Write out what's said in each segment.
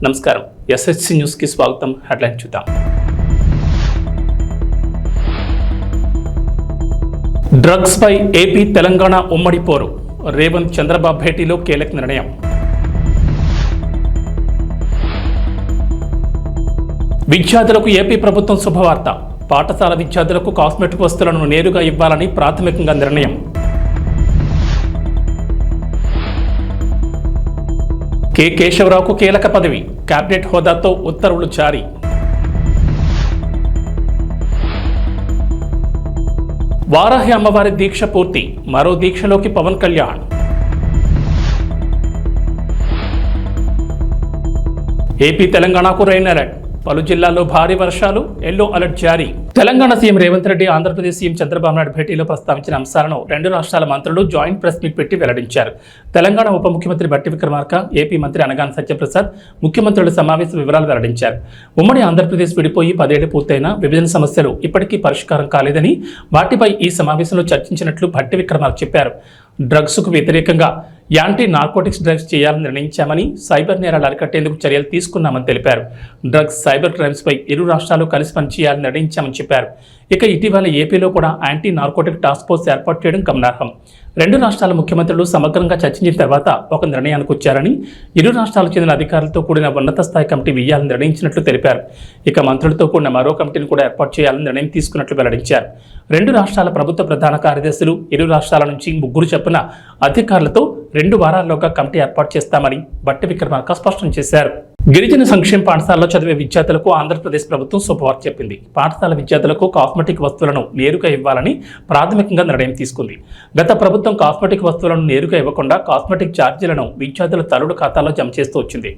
నమస్కారం. SSC news కి స్వాగతం. హెడ్లైన్ చూద్దాం. డ్రగ్స్ పై ఏపీ తెలంగాణ ఉమ్మడి పోరు. రేవంత్ చంద్రబాబు భేటీలో కీలక నిర్ణయం. విద్యార్థులకు ఏపీ ప్రభుత్వం శుభవార్త. పాఠశాల విద్యార్థులకు కాస్మెటిక్ వస్తువులను నేరుగా ఇవ్వాలని ప్రాథమికంగా నిర్ణయం. కె కేశవరావుకు కీలక పదవి. కేబినెట్ హోదాతో ఉత్తర్వులు జారీ. వారాహి అమ్మవారి దీక్ష పూర్తి. మరో దీక్షలోకి పవన్ కళ్యాణ్. ఏపీ తెలంగాణకు రెయిన్ అలర్ట్. పలు జిల్లాల్లో భారీ వర్షాలు, ఎల్లో అలర్ట్ జారీ. తెలంగాణ సీఎం రేవంత్ రెడ్డి ఆంధ్రప్రదేశ్ సీఎం చంద్రబాబు నాయుడు భేటీలో ప్రస్తావించిన అంశాలను రెండు రాష్ట్రాల మంత్రులు జాయింట్ ప్రెస్ మీట్ పెట్టి వెల్లడించారు. తెలంగాణ ఉప ముఖ్యమంత్రి బట్టి విక్రమార్క, ఏపీ మంత్రి అనగాని సత్యప్రసాద్ ముఖ్యమంత్రుల సమావేశ వివరాలు వెల్లడించారు. ఉమ్మడి ఆంధ్రప్రదేశ్ విడిపోయి 10 ఏళ్లు పూర్తయినా విభజన సమస్యలు ఇప్పటికీ పరిష్కారం కాలేదని, వాటిపై ఈ సమావేశంలో చర్చించినట్లు బట్టి విక్రమార్క చెప్పారు. డ్రగ్స్కు వ్యతిరేకంగా యాంటీ నార్కోటిక్స్ డ్రైవ్స్ చేయాలని నిర్ణయించామని, సైబర్ నేరాలు అరికట్టేందుకు చర్యలు తీసుకున్నామని తెలిపారు. డ్రగ్స్, సైబర్ క్రైమ్స్పై ఇరు రాష్ట్రాలు కలిసి పనిచేయాలని నిర్ణయించామని చెప్పారు. ఇక ఇటీవల ఏపీలో కూడా యాంటీ నార్కోటిక్ టాస్క్ ఫోర్స్ ఏర్పాటు చేయడం గమనార్హం. రెండు రాష్ట్రాల ముఖ్యమంత్రులు సమగ్రంగా చర్చించిన తర్వాత ఒక నిర్ణయానికి వచ్చారని, ఇరు రాష్ట్రాలకు చెందిన అధికారులతో కూడిన ఉన్నత స్థాయి కమిటీ వేయాలని నిర్ణయించినట్లు తెలిపారు. ఇక మంత్రులతో కూడిన మరో కమిటీని కూడా ఏర్పాటు చేయాలని నిర్ణయం తీసుకున్నట్లు వెల్లడించారు. రెండు రాష్ట్రాల ప్రభుత్వ ప్రధాన కార్యదర్శులు, ఇరు రాష్ట్రాల నుంచి 3 చొప్పున అధికారులతో 2 వారాల్లోగా కమిటీ ఏర్పాటు చేస్తామని బట్టి విక్రమార్క స్పష్టం చేశారు. గిరిజన సంక్షేమ పాఠశాలలో చదివే విద్యార్థులకు ఆంధ్రప్రదేశ్ ప్రభుత్వం శుభవార్త చెప్పింది. పాఠశాల విద్యార్థులకు కాస్మెటిక్ వస్తువులను నేరుగా ఇవ్వాలని ప్రాథమికంగా నిర్ణయం తీసుకుంది. గత ప్రభుత్వం కాస్మెటిక్ వస్తువులను నేరుగా ఇవ్వకుండా కాస్మెటిక్ ఛార్జీలను విద్యార్థుల తల్లుల ఖాతాలో జమ చేస్తూ వచ్చింది.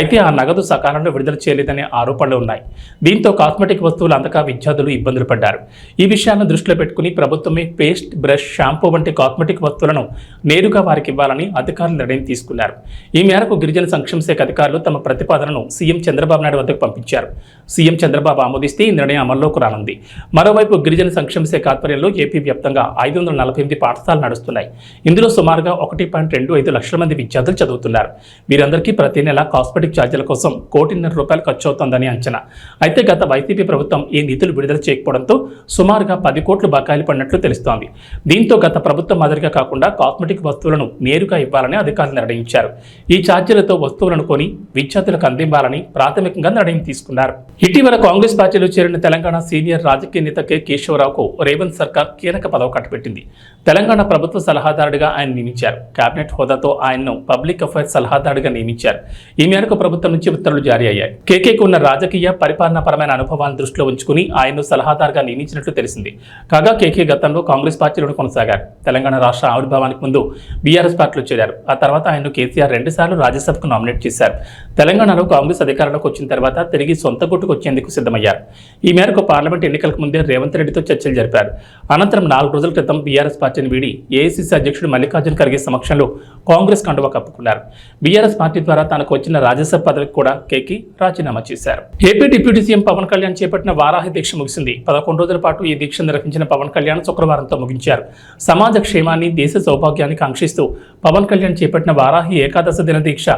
అయితే ఆ నగదు సకాలంలో విడుదల చేయలేదనే ఆరోపణలు ఉన్నాయి. దీంతో కాస్మెటిక్ వస్తువులు అందక విద్యార్థులు ఇబ్బందులు పడ్డారు. ఈ విషయాలను దృష్టిలో పెట్టుకుని ప్రభుత్వమే పేస్ట్, బ్రష్, షాంపూ వంటి కాస్మెటిక్ వస్తువులను నేరుగా వారికి ఇవ్వాలని అధికారులు నిర్ణయం తీసుకున్నారు. ఈ మేరకు గిరిజన సంక్షేమ శాఖ అధికారులు తమ ప్రతిపాదనను సీఎం చంద్రబాబు నాయుడు వద్దకు పంపించారు. సీఎం చంద్రబాబు ఆమోదిస్తే ఈ నిర్ణయం అమల్లోకి రానుంది. మరోవైపు గిరిజన సంక్షేమ శాఖ ఆధ్వర్యంలో ఏపీ వ్యాప్తంగా 548 పాఠశాలలు నడుస్తున్నాయి. ఇందులో సుమారుగా 1.25 లక్షల మంది విద్యార్థులు చదువుతున్నారు. వీరందరికీ ప్రతి నెల కాస్మెటిక్ ఛార్జీల కోసం ₹1.5 కోటి ఖర్చు అవుతోందని అంచనా. అయితే గత వైసీపీ ప్రభుత్వం ఈ నిధులు విడుదల చేయకపోవడంతో సుమారుగా 10 కోట్లు బకాయిలు పడినట్లు తెలుస్తోంది. దీంతో గత ప్రభుత్వం మాదిరిగా కాకుండా కాస్మెటిక్ వస్తువులను నేరుగా ఇవ్వాలని అధికారులు నిర్ణయించారు. ఈ ఛార్జీలతో వస్తువులను కొని విద్యార్థులకు అందించాలని ప్రాథమికంగా నిర్ణయం తీసుకున్నారు. ఇటీవల కాంగ్రెస్ పార్టీలో చేరిన తెలంగాణ సీనియర్ రాజకీయ నేత కె కేశవరావుకు రేవంత్ సర్కార్ కీలక పదవి కట్టబెట్టింది. తెలంగాణ ప్రభుత్వ సలహాదారుడిగా ఆయన నియమించారు. కేబినెట్ హోదాతో ఆయన్ను పబ్లిక్ అఫైర్స్ సలహాదారుడిగా నియమించారు. ఈ మేరకు ప్రభుత్వం నుంచి ఉత్తర్వులు జారీ అయ్యాయి. కేకేకు ఉన్న రాజకీయ పరిపాలనాపరమైన అనుభవాలను దృష్టిలో ఉంచుకుని ఆయన్ను సలహాదారుగా నియమించినట్లు తెలిసింది. కాగా కేకే గతంలో కాంగ్రెస్ పార్టీలో కొనసాగారు. తెలంగాణ రాష్ట్ర ఆవిర్భావానికి ముందు బీఆర్ఎస్ పార్టీలో చేరారు. ఆ తర్వాత ఆయన్ను కేసీఆర్ 2 సార్లు రాజ్యసభకు నామినేట్ చేశారు. తెలంగాణలో కాంగ్రెస్ అధికారంలోకి వచ్చిన తర్వాత తిరిగి సొంత గుట్టుకు వచ్చేందుకు సిద్ధమయ్యారు. ఈ మేరకు పార్లమెంట్ ఎన్నికలకు ముందే రేవంత్ రెడ్డితో చర్చలు జరిపారు. అనంతరం 4 రోజుల క్రితం బీఆర్ఎస్ పార్టీని వీడి ఏఐసీసీ అధ్యక్షుడు మల్లికార్జున ఖర్గే సమక్షంలో కాంగ్రెస్ కండువా కప్పుకున్నారు. బీఆర్ఎస్ పార్టీ ద్వారా తనకు వచ్చిన రాజ్యసభ పదవికి కూడా కేకి రాజీనామా చేశారు. AP deputy CM Pawan Kalyan చేపట్టిన వారాహి దీక్ష ముగిసింది. 11 రోజుల పాటు ఈ దీక్ష నిర్వహించిన పవన్ కళ్యాణ్ శుక్రవారంతో ముగించారు. సమాజ క్షేమాన్ని, దేశ సౌభాగ్యాన్ని కాంక్షిస్తూ పవన్ కళ్యాణ్ చేపట్టిన వారాహి ఏకాదశ దిన దీక్ష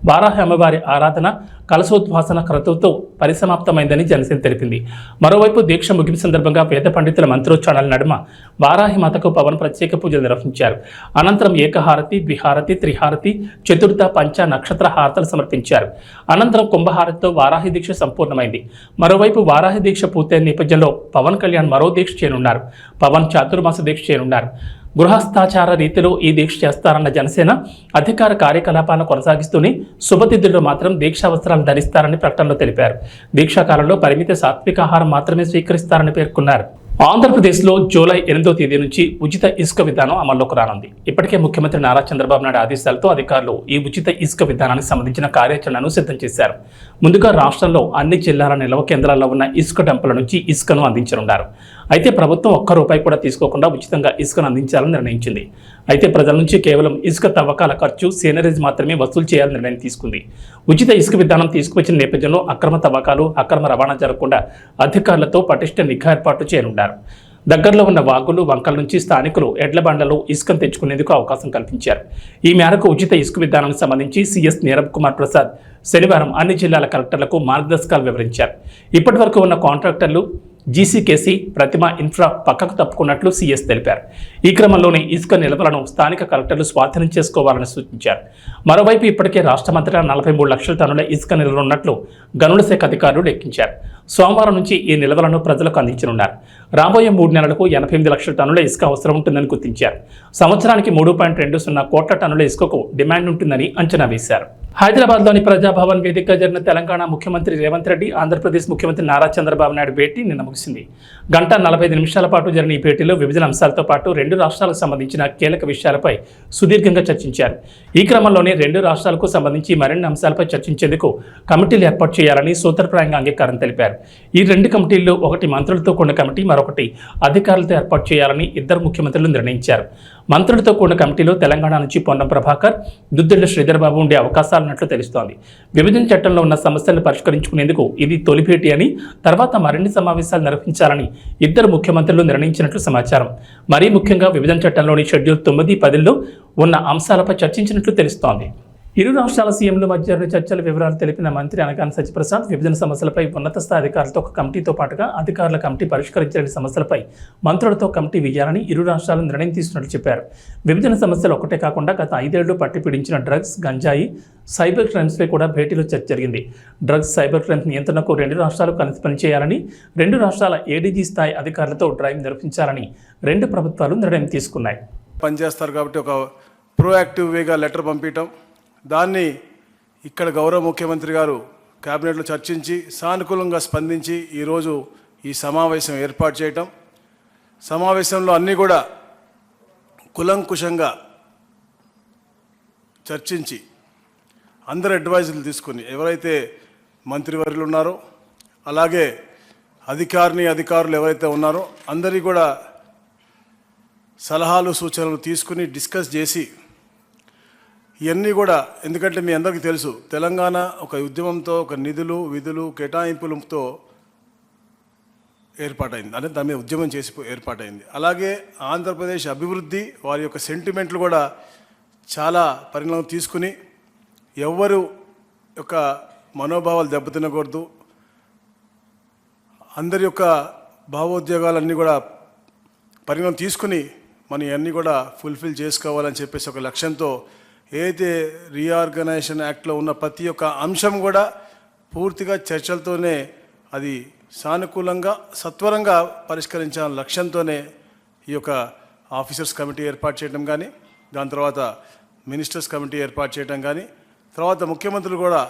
వారాహి అమ్మవారి ఆరాధన, కలశోద్వాసన క్రతువుతో పరిసమాప్తమైందని జనసేన తెలిపింది. మరోవైపు దీక్ష ముగింపు సందర్భంగా వేద పండితుల మంత్రోచ్చారణల నడుమ వారాహి మాతకు పవన్ ప్రత్యేక పూజలు నిర్వహించారు. అనంతరం ఏకహారతి, ద్విహారతి, త్రిహారతి, చతుర్థ, పంచ, నక్షత్ర హారతలు సమర్పించారు. అనంతరం కుంభహారతితో వారాహి దీక్ష సంపూర్ణమైంది. మరోవైపు వారాహి దీక్ష పూర్తయిన నేపథ్యంలో పవన్ కళ్యాణ్ మరో దీక్ష చేయనున్నారు. పవన్ చాతుర్మాస దీక్ష చేయనున్నారు. గృహస్థాచార రీతిలో ఈ దీక్ష చేస్తారన్న జనసేన అధికార కార్యకలాపాలను కొనసాగిస్తూనే శుభతిథుల్లో మాత్రం దీక్షా వస్త్రాలు ధరిస్తారని ప్రకటనలో తెలిపారు. దీక్షాకాలంలో పరిమిత సాత్వికాహారం మాత్రమే స్వీకరిస్తారని పేర్కొన్నారు. ఆంధ్రప్రదేశ్లో జూలై 8వ తేదీ నుంచి ఉచిత ఇసుక విధానం అమల్లోకి రానుంది. ఇప్పటికే ముఖ్యమంత్రి నారా చంద్రబాబు నాయుడు ఆదేశాలతో అధికారులు ఈ ఉచిత ఇసుక విధానానికి సంబంధించిన కార్యాచరణను సిద్ధం చేశారు. ముందుగా రాష్ట్రంలో అన్ని జిల్లాల నిల్వ కేంద్రాల్లో ఉన్న ఇసుక డంపుల నుంచి ఇసుకను అందించనున్నారు. అయితే ప్రభుత్వం ₹1 కూడా తీసుకోకుండా ఉచితంగా ఇసుకను అందించాలని నిర్ణయించింది. అయితే ప్రజల నుంచి కేవలం ఇసుక తవ్వకాల ఖర్చు, సీనరీస్ మాత్రమే వసూలు చేయాలని నిర్ణయం తీసుకుంది. ఉచిత ఇసుక విధానం తీసుకువచ్చిన నేపథ్యంలో అక్రమ తవ్వకాలు, అక్రమ రవాణా జరగకుండా అధికారులతో పటిష్ట నిఘా ఏర్పాటు చేయనున్నారు. దగ్గరలో ఉన్న వాగులు వంకల నుంచి స్థానికులు ఎడ్ల బండ్లలో ఇసుకను తెచ్చుకునేందుకు అవకాశం కల్పించారు. ఈ మేరకు ఉచిత ఇసుక విధానానికి సంబంధించి సీఎస్ నీరబ్ కుమార్ ప్రసాద్ శనివారం అన్ని జిల్లాల కలెక్టర్లకు మార్గదర్శకాలు వివరించారు. ఇప్పటి వరకు ఉన్న కాంట్రాక్టర్లు జీసీకేసీ, ప్రతిమ ఇన్ఫ్రా పక్కకు తప్పుకున్నట్లు సీఎస్ తెలిపారు. ఈ క్రమంలోనే ఇసుక నిల్వలను స్థానిక కలెక్టర్లు స్వాధీనం చేసుకోవాలని సూచించారు. మరోవైపు ఇప్పటికే రాష్ట్రమంతటా 43 లక్షల టన్నుల ఇసుక నిల్వలున్నట్లు గనుల శాఖ అధికారులు లెక్కించారు. సోమవారం నుంచి ఈ నిల్వలను ప్రజలకు అందించనున్నారు. రాబోయే 3 నెలలకు 88 లక్షల టన్నుల ఇసుక అవసరం ఉంటుందని గుర్తించారు. సంవత్సరానికి 3.20 కోట్ల టన్నుల ఇసుకకు డిమాండ్ ఉంటుందని అంచనా వేశారు. హైదరాబాద్లోని ప్రజాభవన్ వేదికగా జరిగిన తెలంగాణ ముఖ్యమంత్రి రేవంత్ రెడ్డి, ఆంధ్రప్రదేశ్ ముఖ్యమంత్రి నారా చంద్రబాబు నాయుడు భేటీ నిన్న ముగిసింది. 1:45 పాటు జరిగిన ఈ భేటీలో వివిధ అంశాలతో పాటు 2 రాష్ట్రాలకు సంబంధించిన కీలక విషయాలపై సుదీర్ఘంగా చర్చించారు. ఈ క్రమంలోనే 2 రాష్ట్రాలకు సంబంధించి మరిన్ని అంశాలపై చర్చించేందుకు కమిటీలు ఏర్పాటు చేయాలని సూత్రప్రాయంగా అంగీకారం తెలిపారు. ఈ 2 కమిటీల్లో ఒకటి మంత్రులతో కూడిన కమిటీ, మరొకటి అధికారులతో ఏర్పాటు చేయాలని ఇద్దరు ముఖ్యమంత్రులు నిర్ణయించారు. మంత్రులతో కూడిన కమిటీలో తెలంగాణ నుంచి పొన్నం ప్రభాకర్, దుద్దిళ్ల శ్రీధర్ బాబు ఉండే అవకాశాలున్నట్లు తెలుస్తోంది. విభజన చట్టంలో ఉన్న సమస్యలను పరిష్కరించుకునేందుకు ఇది తొలి భేటీ అని, తర్వాత మరిన్ని సమావేశాలు నిర్వహించాలని ఇద్దరు ముఖ్యమంత్రులు నిర్ణయించినట్లు సమాచారం. మరీ ముఖ్యంగా విభజన చట్టంలోని షెడ్యూల్ 9, 10లో ఉన్న అంశాలపై చర్చించినట్లు తెలుస్తోంది. ఇరు రాష్ట్రాల సీఎంల మధ్య జరిగిన చర్చల వివరాలు తెలిపిన మంత్రి అనగాని సత్యప్రసాద్, విభజన సమస్యలపై ఉన్నత స్థాయి అధికారులతో ఒక కమిటీతో పాటుగా అధికారుల కమిటీ పరిష్కరించలేని సమస్యలపై మంత్రులతో కమిటీ వేయాలని ఇరు రాష్ట్రాలు నిర్ణయం తీసుకున్నట్లు చెప్పారు. విభజన సమస్యలు ఒక్కటే కాకుండా గత 5 ఏళ్లు పట్టి పీడించిన డ్రగ్స్, గంజాయి, సైబర్ క్రైమ్స్పై కూడా భేటీలో చర్చ జరిగింది. డ్రగ్స్, సైబర్ క్రైమ్స్ నియంత్రణకు 2 రాష్ట్రాలు కలిసి పనిచేయాలని, 2 రాష్ట్రాల ఏడీజీ స్థాయి అధికారులతో డ్రైవ్ నిర్వహించాలని 2 ప్రభుత్వాలు నిర్ణయం తీసుకున్నాయి. పనిచేస్తారు కాబట్టి ఒక ప్రోయాక్టివ్ వేగా లెటర్ పంపించడం, దాన్ని ఇక్కడ గౌరవ ముఖ్యమంత్రి గారు కేబినెట్లో చర్చించి సానుకూలంగా స్పందించి ఈరోజు ఈ సమావేశం ఏర్పాటు చేయటం, సమావేశంలో అన్నీ కూడా కులంకుశంగా చర్చించి అందరు అడ్వైజులు తీసుకుని ఎవరైతే మంత్రివర్యులు ఉన్నారో అలాగే అధికారులు ఎవరైతే ఉన్నారో అందరి కూడా సలహాలు సూచనలు తీసుకుని డిస్కస్ చేసి ఇవన్నీ కూడా, ఎందుకంటే మీ అందరికీ తెలుసు తెలంగాణ ఒక ఉద్యమంతో, ఒక నిధులు విధులు కేటాయింపులతో ఏర్పాటైంది, అంటే దాని మీద ఉద్యమం చేసి ఏర్పాటైంది. అలాగే ఆంధ్రప్రదేశ్ అభివృద్ధి, వారి యొక్క సెంటిమెంట్లు కూడా చాలా పరిణామం తీసుకుని ఎవరు యొక్క మనోభావాలు దెబ్బతినకూడదు, అందరి యొక్క భావోద్వేగాలన్నీ కూడా పరిణామం తీసుకుని మనం ఇవన్నీ కూడా ఫుల్ఫిల్ చేసుకోవాలని చెప్పేసి ఒక లక్ష్యంతో ఏదైతే రీఆర్గనైజేషన్ యాక్ట్లో ఉన్న ప్రతి ఒక్క అంశం కూడా పూర్తిగా చర్చలతోనే అది సానుకూలంగా సత్వరంగా పరిష్కరించాలనే లక్ష్యంతోనే ఈ యొక్క ఆఫీసర్స్ కమిటీ ఏర్పాటు చేయడం కానీ, దాని తర్వాత మినిస్టర్స్ కమిటీ ఏర్పాటు చేయడం కానీ, తర్వాత ముఖ్యమంత్రులు కూడా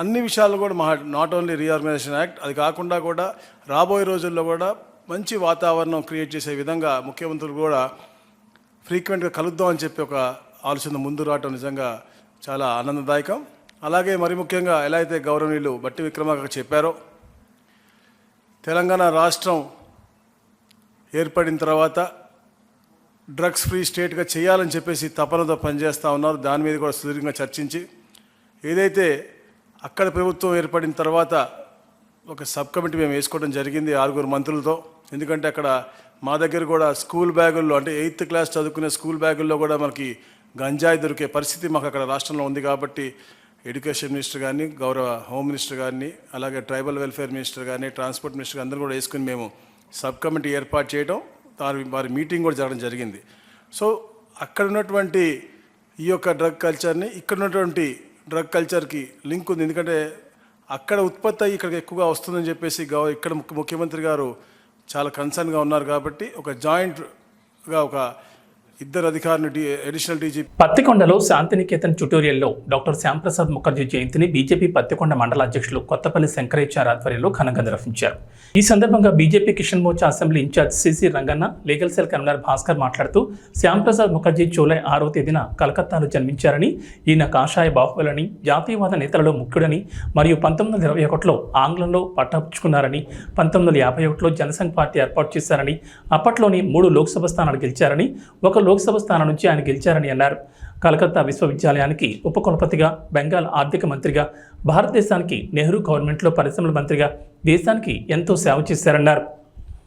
అన్ని విషయాలు కూడా నాట్ ఓన్లీ రీఆర్గనైజేషన్ యాక్ట్, అది కాకుండా కూడా రాబోయే రోజుల్లో కూడా మంచి వాతావరణం క్రియేట్ చేసే విధంగా ముఖ్యమంత్రులు కూడా ఫ్రీక్వెంట్గా కలుద్దాం అని చెప్పి ఒక ఆలోచన ముందు రావటం నిజంగా చాలా ఆనందదాయకం. అలాగే మరి ముఖ్యంగా ఎలా అయితే గౌరవనీయులు బట్టి విక్రమార్క చెప్పారో, తెలంగాణ రాష్ట్రం ఏర్పడిన తర్వాత డ్రగ్స్ ఫ్రీ స్టేట్గా చేయాలని చెప్పేసి తపనతో పనిచేస్తూ ఉన్నారు. దాని మీద కూడా సుదీర్ఘంగా చర్చించి ఏదైతే అక్కడ ప్రభుత్వం ఏర్పడిన తర్వాత ఒక సబ్ కమిటీ మేము వేసుకోవడం జరిగింది 6 మంత్రులతో. ఎందుకంటే అక్కడ మా దగ్గర కూడా స్కూల్ బ్యాగుల్లో, అంటే 8th క్లాస్ చదువుకునే స్కూల్ బ్యాగుల్లో కూడా మనకి గంజాయి దొరికే పరిస్థితి మాకు అక్కడ రాష్ట్రంలో ఉంది. కాబట్టి ఎడ్యుకేషన్ మినిస్టర్ కానీ, గౌరవ హోమ్ మినిస్టర్ కానీ, అలాగే ట్రైబల్ వెల్ఫేర్ మినిస్టర్ కానీ, ట్రాన్స్పోర్ట్ మినిస్టర్ అందరూ కూడా వేసుకుని మేము సబ్ కమిటీ ఏర్పాటు చేయడం, వారి మీటింగ్ కూడా జరగడం జరిగింది. సో అక్కడ ఉన్నటువంటి ఈ యొక్క డ్రగ్ కల్చర్ని ఇక్కడ ఉన్నటువంటి డ్రగ్ కల్చర్కి లింక్ ఉంది. ఎందుకంటే అక్కడ ఉత్పత్తి అయ్యి ఇక్కడికి ఎక్కువగా వస్తుందని చెప్పేసి ఇక్కడ ముఖ్యమంత్రి గారు చాలా కన్సర్న్గా ఉన్నారు. కాబట్టి ఒక జాయింట్గా ఒక ఇద్దరు అధికారులు అడిషనల్ డీజీపీ. పత్తికొండలో శాంతినికేతన్ ట్యుటోరియల్లో డాక్టర్ శ్యాంప్రసాద్ ముఖర్జీ జయంతిని బీజేపీ పత్తికొండ మండల అధ్యక్షులు కొత్తపల్లి శంకరేచార్ ఆధ్వర్యంలో ఘనంగా నిర్వహించారు. ఈ సందర్భంగా BJP Kisan Morcha assembly incharge CC Ranganna, legal cell convener Bhaskar మాట్లాడుతూ శ్యాంప్రసాద్ ముఖర్జీ జూలై 6వ తేదీన కలకత్తాలో జన్మించారని, ఈయన కాషాయ బాహుబలని, జాతీయవాద నేతలలో ముఖ్యుడని మరియు 1921లో ఆంగ్లంలో పట్టాపుచ్చుకున్నారని, 1951లో జనసంఘ్ పార్టీ ఏర్పాటు చేశారని, అప్పట్లోని 3 లోక్సభ స్థానాలు గెలిచారని, ఒక లోక్సభ స్థానం నుంచి ఆయన గెలిచారని అన్నారు. కలకత్తా విశ్వవిద్యాలయానికి ఉపకులపతిగా, బెంగాల్ ఆర్థిక మంత్రిగా, భారతదేశానికి నెహ్రూ గవర్నమెంట్లో పరిశ్రమల మంత్రిగా దేశానికి ఎంతో సేవ చేశారన్నారు.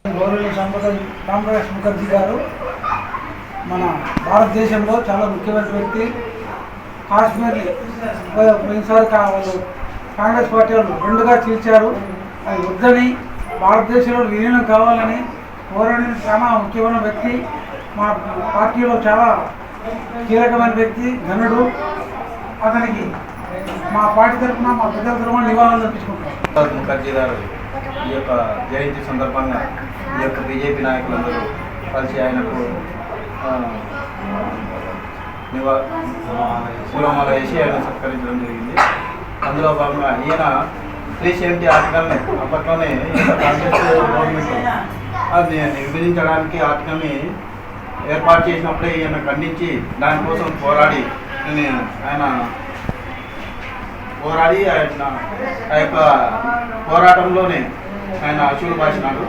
గౌరవ సంపద రామప్రకాష్ ముఖర్జీ గారు మన భారతదేశంలో చాలా ముఖ్యమైన వ్యక్తి. కాశ్మీర్ని పోయినసారి వాళ్ళు కాంగ్రెస్ పార్టీ వాళ్ళు రెండుగా చీల్చారు. అది వద్దని భారతదేశంలో విలీనం కావాలని కోరని చాలా ముఖ్యమైన వ్యక్తి. మా పార్టీలో చాలా కీలకమైన వ్యక్తి, ఘనుడు. అతనికి మా పార్టీ తరఫున మా పెద్దల తరఫున నివాళులు అర్పించుకుంటాం. ముఖర్జీ గారు ఈ యొక్క జయంతి సందర్భంగా ఈ యొక్క బీజేపీ నాయకులందరూ కలిసి ఆయనకు పూలమాల వేసి ఆయన సత్కరించడం జరిగింది. అందులో భాగంగా ఈయన 370 ఆర్టికల్ని అప్పట్లోనే కాంగ్రెస్ గవర్నమెంట్ అది విభజించడానికి ఆర్టికల్ని ఏర్పాటు చేసినప్పుడే ఈయన ఖండించి దానికోసం పోరాడి ఆయన ఆ యొక్క పోరాటంలోనే ఆయన అశువులు బాసినాడు.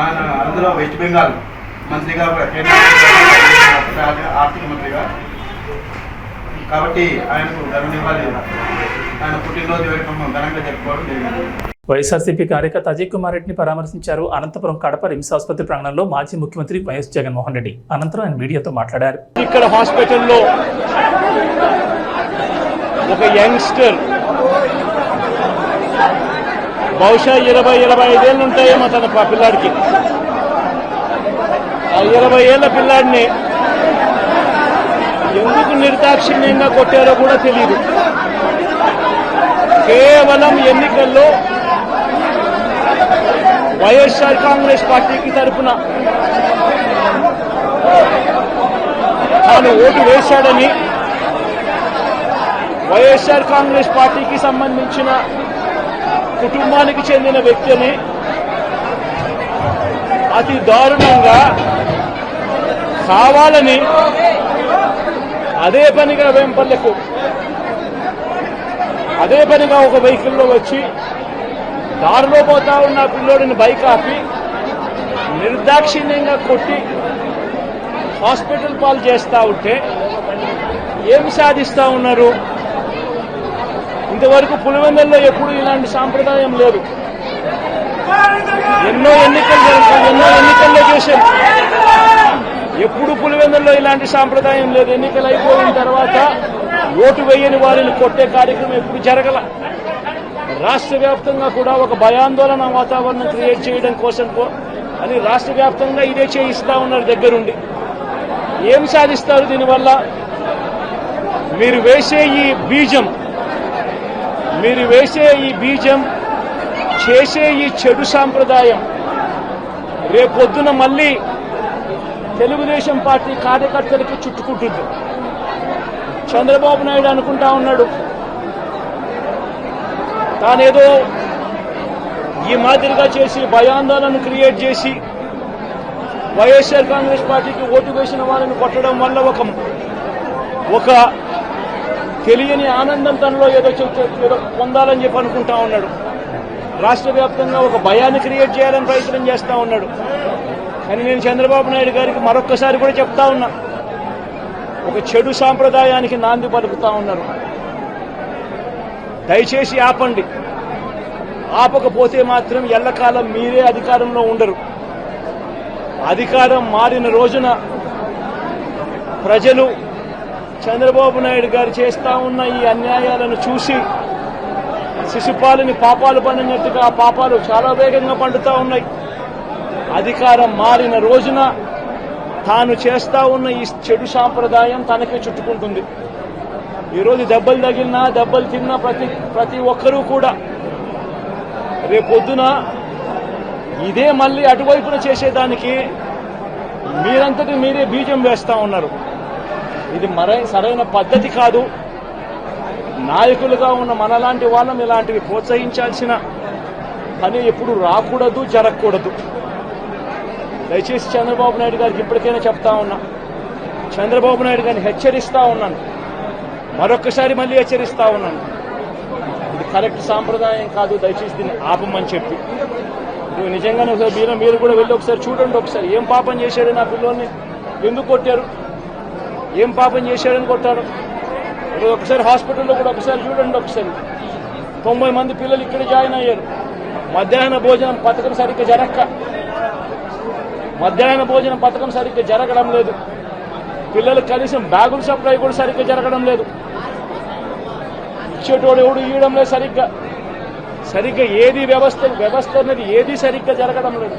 ఆయన అందులో వెస్ట్ బెంగాల్ మంత్రిగా కేంద్ర ఆర్థిక మంత్రిగా కాబట్టి ఆయనకు ఘననివ్వాలి. ఆయన పుట్టినరోజు వేడుకను ఘనంగా జరుపుకోవడం జరిగింది. వైఎస్ఆర్సీపీ కార్యకర్త అజయ్ కుమార్ రెడ్డిని పరామర్శించారు. అనంతపురం కడప రిమ్స్ ఆసుపత్రి ప్రాంగణంలో మాజీ ముఖ్యమంత్రి వైఎస్ జగన్మోహన్ రెడ్డి. అనంతరం ఆయన మీడియాతో మాట్లాడారు. ఇక్కడ హాస్పిటల్లో ఒక యంగ్స్టర్ బహుశా 20-25 ఏళ్ళు ఉంటాయేమో తన పిల్లాడికి. ఆ 20 ఏళ్ల పిల్లాడిని ఎందుకు నిర్దాక్షిణ్యంగా కొట్టారో కూడా తెలియదు. కేవలం ఎన్నికల్లో వైఎస్ఆర్ కాంగ్రెస్ పార్టీకి తరఫున తాను ఓటు వేశాడని, వైఎస్ఆర్ కాంగ్రెస్ పార్టీకి సంబంధించిన కుటుంబానికి చెందిన వ్యక్తిని అతి దారుణంగా కావాలని అదే పనిగా వేంపల్లెకు అదే పనిగా ఒక వెహికల్లో వచ్చి దారిలో పోతా ఉన్న పిల్లోడిని బైక్ ఆపి నిర్దాక్షిణ్యంగా కొట్టి హాస్పిటల్ పాలు చేస్తా ఉంటే ఏమి సాధిస్తా ఉన్నారు? ఇంతవరకు పులివెందుల్లో ఎప్పుడు ఇలాంటి సాంప్రదాయం లేదు. ఎన్నో ఎన్నికల్లో చేశారు. ఎప్పుడు పులివెందుల్లో ఇలాంటి సాంప్రదాయం లేదు. ఎన్నికలు అయిపోయిన తర్వాత ఓటు వేయని వారిని కొట్టే కార్యక్రమం ఎప్పుడు జరగల. రాష్ట్ర వ్యాప్తంగా కూడా ఒక భయాందోళన వాతావరణం క్రియేట్ చేయడం కోసం అని రాష్ట్ర వ్యాప్తంగా ఇదే చేయిస్తా ఉన్నారు దగ్గరుండి. ఏం సాధిస్తారు దీనివల్ల? మీరు వేసే ఈ బీజం చేసే ఈ చెడు సాంప్రదాయం రేపొద్దున మళ్ళీ తెలుగుదేశం పార్టీ కార్యకర్తలకి చుట్టుకుంటుంది. చంద్రబాబు నాయుడు అనుకుంటా ఉన్నాడు తానేదో ఈ మాదిరిగా చేసి భయాందోళన క్రియేట్ చేసి వైఎస్ఆర్ కాంగ్రెస్ పార్టీకి ఓటు వేసిన వాళ్ళని కొట్టడం వల్ల ఒక తెలియని ఆనందం తనలో ఏదో పొందాలని చెప్పి అనుకుంటా ఉన్నాడు. రాష్ట్ర వ్యాప్తంగా ఒక భయాన్ని క్రియేట్ చేయాలని ప్రయత్నం చేస్తా ఉన్నాడు. కానీ నేను చంద్రబాబు నాయుడు గారికి మరొక్కసారి కూడా చెప్తా ఉన్నా, ఒక చెడు సాంప్రదాయానికి నాంది పలుకుతా ఉన్నారు. దయచేసి ఆపండి. ఆపకపోతే మాత్రం ఎల్లకాలం మీరే అధికారంలో ఉండరు. అధికారం మారిన రోజున ప్రజలు చంద్రబాబు నాయుడు గారు చేస్తా ఉన్న ఈ అన్యాయాలను చూసి శిశుపాలని పాపాలు పండినట్టుగా ఆ పాపాలు చాలా వేగంగా పండుతా ఉన్నాయి. అధికారం మారిన రోజున తాను చేస్తా ఉన్న ఈ చెడు సాంప్రదాయం తనకే చుట్టుకుంటుంది. ఈరోజు దెబ్బలు తగిలినా దెబ్బలు తిన్నా ప్రతి ఒక్కరూ కూడా రేపొద్దున ఇదే మళ్ళీ అటువైపున చేసేదానికి మీరంతటి మీరే బీజం వేస్తా ఉన్నారు. ఇది సరైన పద్ధతి కాదు. నాయకులుగా ఉన్న మనలాంటి వాళ్ళం ఇలాంటివి ప్రోత్సహించాల్సిన పని ఎప్పుడు రాకూడదు, జరగకూడదు. దయచేసి చంద్రబాబు నాయుడు గారికి ఇప్పటికైనా చెప్తా ఉన్నా, చంద్రబాబు నాయుడు గారిని హెచ్చరిస్తా ఉన్నాను, మరొక్కసారి మళ్ళీ హెచ్చరిస్తా ఉన్నాను. ఇది కరెక్ట్ సాంప్రదాయం కాదు, దయచేసి దీన్ని ఆపమని చెప్పి. నిజంగానే మీరు కూడా వెళ్ళి ఒకసారి చూడండి. ఒకసారి ఏం పాపం చేశాడు నా పిల్లల్ని, ఎందుకు కొట్టారు, ఏం పాపం చేశాడని కొట్టారు. ఒకసారి హాస్పిటల్లో కూడా ఒకసారి చూడండి. ఒకసారి 90 మంది పిల్లలు ఇక్కడ జాయిన్ అయ్యారు. మధ్యాహ్న భోజనం పథకం సరిగ్గా జరక్క మధ్యాహ్న భోజన పథకం సరిగ్గా జరగడం లేదు. పిల్లలకు కనీసం బ్యాగుల సప్లై కూడా సరిగ్గా జరగడం లేదు. ఇచ్చేటోడు ఎవడు ఇవ్వడం లేదు సరిగ్గా ఏది వ్యవస్థ అనేది ఏది సరిగ్గా జరగడం లేదు.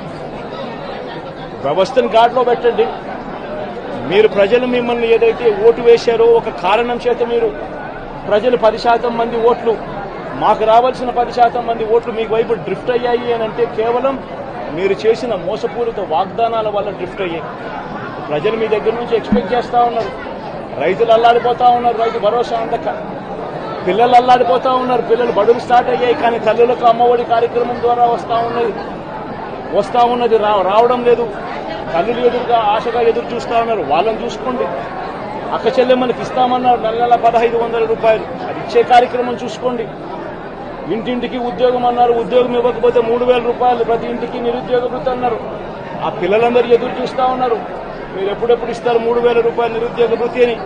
వ్యవస్థను గాడిలో పెట్టండి. మీరు ప్రజలు మిమ్మల్ని ఏదైతే ఓటు వేశారో ఒక కారణం చేత మీరు ప్రజలు 10% మంది ఓట్లు, మాకు రావాల్సిన 10% మంది ఓట్లు మీకు వైపు డ్రిఫ్ట్ అయ్యాయి అని అంటే కేవలం మీరు చేసిన మోసపూరిత వాగ్దానాల వల్ల డ్రిఫ్ట్ అయ్యాయి. ప్రజలు మీ దగ్గర నుంచి ఎక్స్పెక్ట్ చేస్తూ ఉన్నారు. రైతులు అల్లాడిపోతా ఉన్నారు, రైతు భరోసా అందక. పిల్లలు అల్లాడిపోతా ఉన్నారు, పిల్లలు బడులు స్టార్ట్ అయ్యాయి, కానీ తల్లులకు అమ్మఒడి కార్యక్రమం ద్వారా వస్తా ఉన్నది రావడం లేదు. తల్లులు ఎదురుగా ఆశగా ఎదురు చూస్తూ ఉన్నారు. వాళ్ళని చూసుకోండి. అక్క చెల్లెమ్మలకి ఇస్తామన్నారు నెల 1500 రూపాయలు, అది ఇచ్చే కార్యక్రమం చూసుకోండి. ఇంటింటికి ఉద్యోగం అన్నారు, ఉద్యోగం ఇవ్వకపోతే 3000 రూపాయలు ప్రతి ఇంటికి నిరుద్యోగ వృత్తి అన్నారు. ఆ పిల్లలందరూ ఎదురు చూస్తూ ఉన్నారు, మీరు ఎప్పుడెప్పుడు ఇస్తారు 3000 రూపాయలు నిరుద్యోగ వృత్తి అని.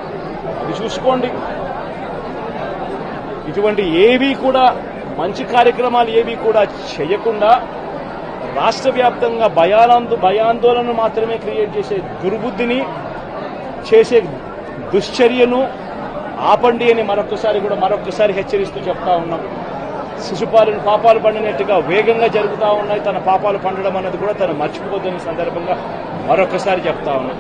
అది చూసుకోండి. ఇటువంటి ఏవి కూడా మంచి కార్యక్రమాలు ఏవి కూడా చేయకుండా రాష్ట్ర వ్యాప్తంగా భయాందోళన మాత్రమే క్రియేట్ చేసే దుర్బుద్ధిని చేసే దుశ్చర్యను ఆపండి అని మరొకసారి హెచ్చరిస్తూ చెప్తా ఉన్నాం. శిశుపాలను పాపాలు పండినట్టుగా వేగంగా జరుగుతూ ఉన్నాయి. తన పాపాలు పండడం అన్నది కూడా తను మర్చిపోతున్న సందర్భంగా మరొకసారి చెప్తా ఉన్నాం.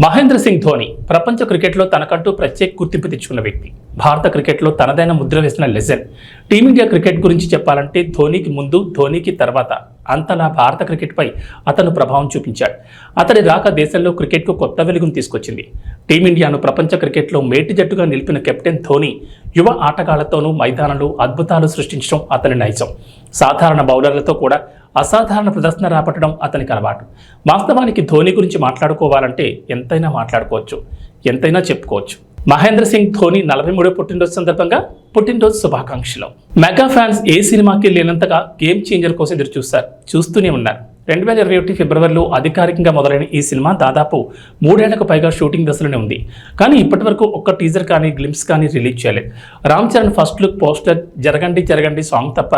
మహేంద్ర సింగ్ ధోని ప్రపంచ క్రికెట్లో తనకంటూ ప్రత్యేక గుర్తింపు తెచ్చుకున్న వ్యక్తి. భారత క్రికెట్లో తనదైన ముద్ర వేసిన లెజెండ్. టీమిండియా క్రికెట్ గురించి చెప్పాలంటే ధోనికి ముందు, ధోనికి తర్వాత అంతలా భారత క్రికెట్పై అతను ప్రభావం చూపించాడు. అతడి రాక దేశంలో క్రికెట్కు కొత్త వెలుగును తీసుకొచ్చింది. టీమిండియాను ప్రపంచ క్రికెట్లో మేటి జట్టుగా నిలిపిన కెప్టెన్ ధోని యువ ఆటగాళ్లతోనూ మైదానంలో అద్భుతాలు సృష్టించడం అతని నైజం. సాధారణ బౌలర్లతో కూడా అసాధారణ ప్రదర్శన రాబట్టడం అతనికి అలవాటు. వాస్తవానికి ధోని గురించి మాట్లాడుకోవాలంటే ఎంతైనా మాట్లాడుకోవచ్చు, ఎంతైనా చెప్పుకోవచ్చు. మహేంద్ర సింగ్ ధోని 43వ పుట్టినరోజు సందర్భంగా పుట్టినరోజు శుభాకాంక్షలు. మెగా ఫ్యాన్స్ ఏ సినిమాకి లేనంతగా గేమ్ చేంజర్ కోసం ఎదురు చూస్తూనే ఉన్నారు. 2021 ఫిబ్రవరిలో అధికారికంగా మొదలైన ఈ సినిమా దాదాపు 3 ఏళ్లకు పైగా షూటింగ్ దశలోనే ఉంది. కానీ ఇప్పటి వరకు ఒక్క టీజర్ కానీ గ్లింప్స్ కానీ రిలీజ్ చేయలేదు. Ram Charan first look poster, జరగండి జరగండి సాంగ్ తప్ప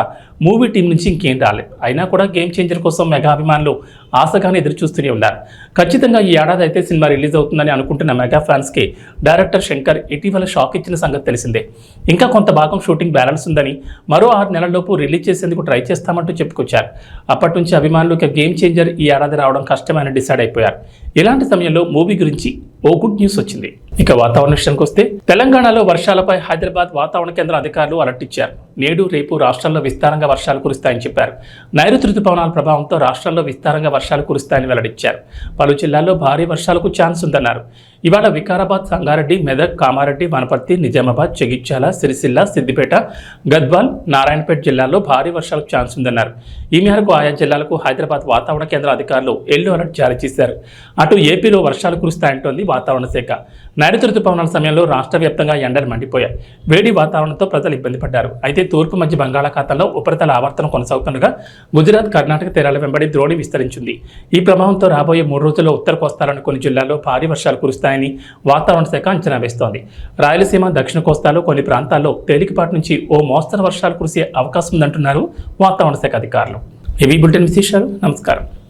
మూవీ టీం నుంచి ఇంకేం రాలేదు. అయినా కూడా గేమ్ చేంజర్ కోసం మెగా అభిమానులు ఆశగానే ఎదురు చూస్తూనే ఉన్నారు. ఖచ్చితంగా ఈ ఏడాది అయితే సినిమా రిలీజ్ అవుతుందని అనుకుంటున్న మెగా ఫ్యాన్స్కి డైరెక్టర్ శంకర్ ఇటీవల షాక్ ఇచ్చిన సంగతి తెలిసిందే. ఇంకా కొంత భాగం షూటింగ్ బ్యాలెన్స్ ఉందని, మరో 6 నెలల్లోపు రిలీజ్ చేసేందుకు ట్రై చేస్తామంటూ చెప్పుకొచ్చారు. అప్పటి నుంచి అభిమానులు గేమ్ చేంజర్ ఈ ఏడాది రావడం కష్టమని డిసైడ్ అయిపోయారు. ఇలాంటి సమయంలో మూవీ గురించి ఓ గుడ్ న్యూస్ వచ్చింది. ఇక వాతావరణ విషయానికి వస్తే తెలంగాణలో వర్షాలపై హైదరాబాద్ వాతావరణ కేంద్రం అధికారులు అలర్ట్ ఇచ్చారు. నేడు రేపు రాష్ట్రంలో విస్తారంగా వర్షాలు కురుస్తాయని చెప్పారు. నైరుతి రుతుపవనాల ప్రభావంతో రాష్ట్రంలో విస్తారంగా వర్షాలు కురుస్తాయని వెల్లడించారు. పలు జిల్లాల్లో భారీ వర్షాలకు ఛాన్స్ ఉందన్నారు. ఇవాళ వికారాబాద్, సంగారెడ్డి, మెదక్, కామారెడ్డి, వనపర్తి, నిజామాబాద్, జగిత్యాల, సిరిసిల్ల, సిద్దిపేట, గద్వాల్, నారాయణపేట జిల్లాల్లో భారీ వర్షాలకు ఛాన్స్ ఉందన్నారు. ఈ మేరకు ఆయా జిల్లాలకు హైదరాబాద్ వాతావరణ కేంద్ర అధికారులు ఎల్లో అలర్ట్ జారీ చేశారు. అటు ఏపీలో వర్షాలు కురుస్తాయంటోంది వాతావరణ శాఖ. నైరుతి రుతుపవనాల సమయంలో రాష్ట్ర వ్యాప్తంగా ఎండలు మండిపోయాయి. వేడి వాతావరణంతో ప్రజలు ఇబ్బంది పడ్డారు. అయితే తూర్పు మధ్య బంగాళాఖాతంలో ఉపరితల ఆవర్తనం కొనసాగుతుండగా గుజరాత్, కర్ణాటక తీరాల వెంబడి ద్రోణి విస్తరించింది. ఈ ప్రభావంతో రాబోయే 3 రోజుల్లో ఉత్తర కోస్తాలోని కొన్ని జిల్లాల్లో భారీ వర్షాలు కురుస్తాయని వాతావరణ శాఖ అంచనా వేస్తోంది. రాయలసీమ, దక్షిణ కోస్తాలో కొన్ని ప్రాంతాల్లో తేలికపాటి నుంచి ఓ మోస్తరు వర్షాలు కురిసే అవకాశం ఉందంటున్నారు వాతావరణ శాఖ అధికారులు. ఇవి బులెటిన్ విశేషాలు. నమస్కారం.